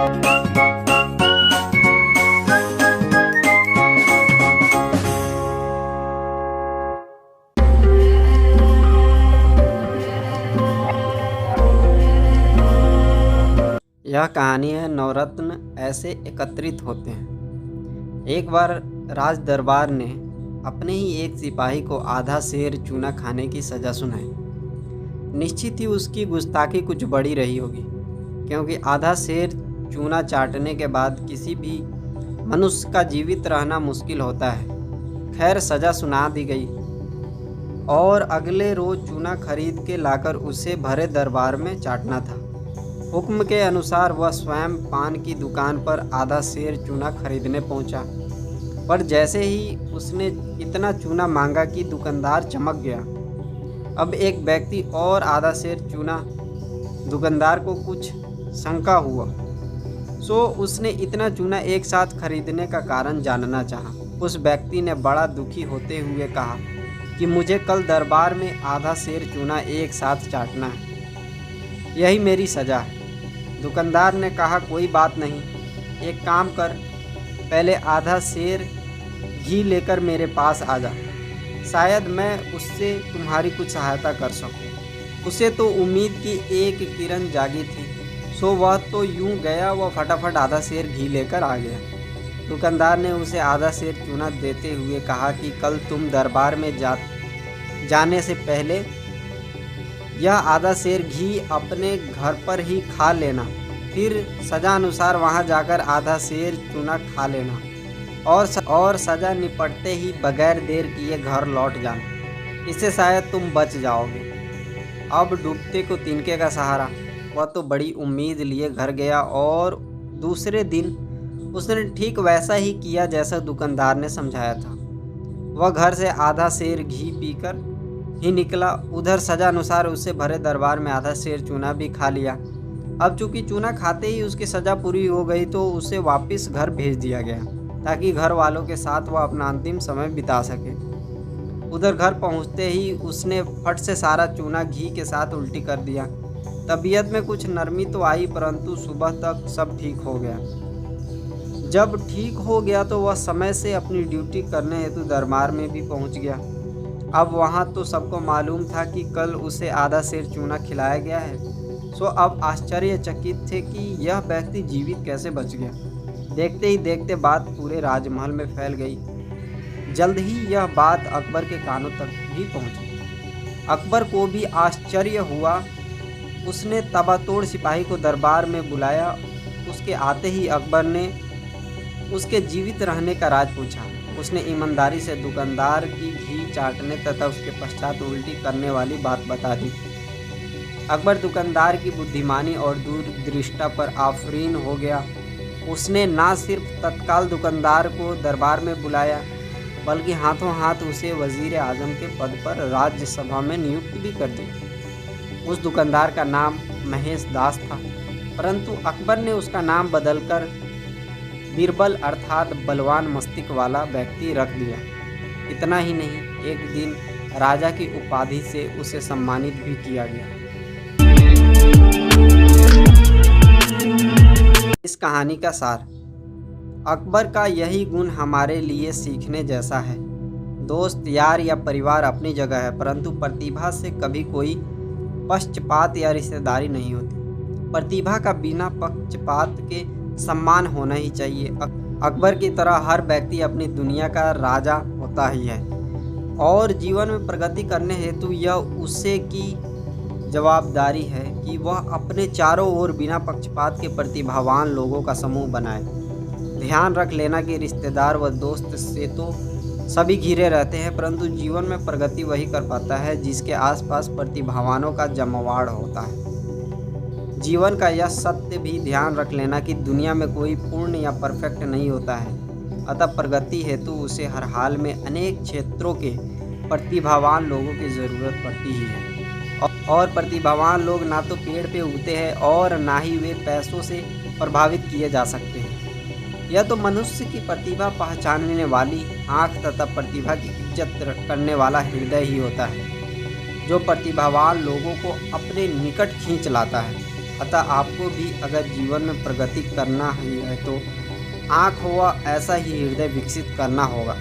यह कहानी है नवरत्न ऐसे एकत्रित होते हैं। एक बार राज दरबार ने अपने ही एक सिपाही को आधा सेर चूना खाने की सज़ा सुनाई। निश्चित ही उसकी गुस्ताखी कुछ बड़ी रही होगी, क्योंकि आधा सेर चूना चाटने के बाद किसी भी मनुष्य का जीवित रहना मुश्किल होता है। खैर, सज़ा सुना दी गई और अगले रोज़ चूना खरीद के लाकर उसे भरे दरबार में चाटना था। हुक्म के अनुसार वह स्वयं पान की दुकान पर आधा सेर चूना खरीदने पहुंचा, पर जैसे ही उसने इतना चूना मांगा कि दुकानदार चमक गया। अब एक व्यक्ति और आधा सेर चूना, दुकानदार को कुछ शंका हुआ, सो उसने इतना चूना एक साथ खरीदने का कारण जानना चाहा। उस व्यक्ति ने बड़ा दुखी होते हुए कहा कि मुझे कल दरबार में आधा सेर चूना एक साथ चाटना है, यही मेरी सज़ा है। दुकानदार ने कहा, कोई बात नहीं, एक काम कर, पहले आधा सेर घी लेकर मेरे पास आ जा, शायद मैं उससे तुम्हारी कुछ सहायता कर सकूं। उसे तो उम्मीद की एक किरण जागी थी, सो वह तो यूं गया, वह फटाफट आधा सेर घी लेकर आ गया। दुकानदार ने उसे आधा सेर चूना देते हुए कहा कि कल तुम दरबार में जाने से पहले यह आधा सेर घी अपने घर पर ही खा लेना, फिर सज़ा अनुसार वहां जाकर आधा सेर चूना खा लेना और सज़ा निपटते ही बगैर देर किए घर लौट जाना। इससे शायद तुम बच जाओगे। अब डूबते को तिनके का सहारा। वह तो बड़ी उम्मीद लिए घर गया और दूसरे दिन उसने ठीक वैसा ही किया जैसा दुकानदार ने समझाया था। वह घर से आधा सेर घी पीकर ही निकला। उधर सज़ा अनुसार उसे भरे दरबार में आधा सेर चूना भी खा लिया। अब चूंकि चूना खाते ही उसकी सज़ा पूरी हो गई, तो उसे वापस घर भेज दिया गया ताकि घर वालों के साथ वह अपना अंतिम समय बिता सके। उधर घर पहुंचते ही उसने फट से सारा चूना घी के साथ उल्टी कर दिया। तबीयत में कुछ नरमी तो आई, परंतु सुबह तक सब ठीक हो गया। जब ठीक हो गया तो वह समय से अपनी ड्यूटी करने हेतु दरबार में भी पहुंच गया। अब वहां तो सबको मालूम था कि कल उसे आधा सेर चूना खिलाया गया है, सो अब आश्चर्यचकित थे कि यह व्यक्ति जीवित कैसे बच गया। देखते ही देखते बात पूरे राजमहल में फैल गई। जल्द ही यह बात अकबर के कानों तक भी पहुंची। अकबर को भी आश्चर्य हुआ। उसने ताबड़तोड़ सिपाही को दरबार में बुलाया। उसके आते ही अकबर ने उसके जीवित रहने का राज पूछा। उसने ईमानदारी से दुकानदार की घी चाटने तथा उसके पश्चात उल्टी करने वाली बात बता दी। अकबर दुकानदार की बुद्धिमानी और दूरदृष्टता पर आफरीन हो गया। उसने न सिर्फ तत्काल दुकानदार को दरबार में बुलाया, बल्कि हाथों हाथ उसे वजीर आजम के पद पर राज्यसभा में नियुक्त भी कर दिया। उस दुकानदार का नाम महेश दास था, परंतु अकबर ने उसका नाम बदलकर बीरबल अर्थात बलवान मस्तिष्क वाला व्यक्ति रख दिया। इतना ही नहीं, एक दिन राजा की उपाधि से उसे सम्मानित भी किया गया। इस कहानी का सार, अकबर का यही गुण हमारे लिए सीखने जैसा है। दोस्त, यार या परिवार अपनी जगह है, परंतु प्रतिभा से कभी कोई पक्षपात या रिश्तेदारी नहीं होती। प्रतिभा का बिना पक्षपात के सम्मान होना ही चाहिए। अकबर की तरह हर व्यक्ति अपनी दुनिया का राजा होता ही है और जीवन में प्रगति करने हेतु यह उसे की जवाबदारी है कि वह अपने चारों ओर बिना पक्षपात के प्रतिभावान लोगों का समूह बनाए। ध्यान रख लेना कि रिश्तेदार व दोस्त से तो सभी घिरे रहते हैं, परंतु जीवन में प्रगति वही कर पाता है जिसके आसपास प्रतिभावानों का जमावड़ा होता है। जीवन का यह सत्य भी ध्यान रख लेना कि दुनिया में कोई पूर्ण या परफेक्ट नहीं होता है, अतः प्रगति हेतु उसे हर हाल में अनेक क्षेत्रों के प्रतिभावान लोगों की ज़रूरत पड़ती ही है। और प्रतिभावान लोग ना तो पेड़ पे उगते हैं और ना ही वे पैसों से प्रभावित किए जा सकते हैं। यह तो मनुष्य की प्रतिभा पहचानने वाली आँख तथा प्रतिभा की इज्जत करने वाला हृदय ही होता है, जो प्रतिभावान लोगों को अपने निकट खींच लाता है। अतः आपको भी अगर जीवन में प्रगति करना ही है तो आँख हुआ ऐसा ही हृदय विकसित करना होगा।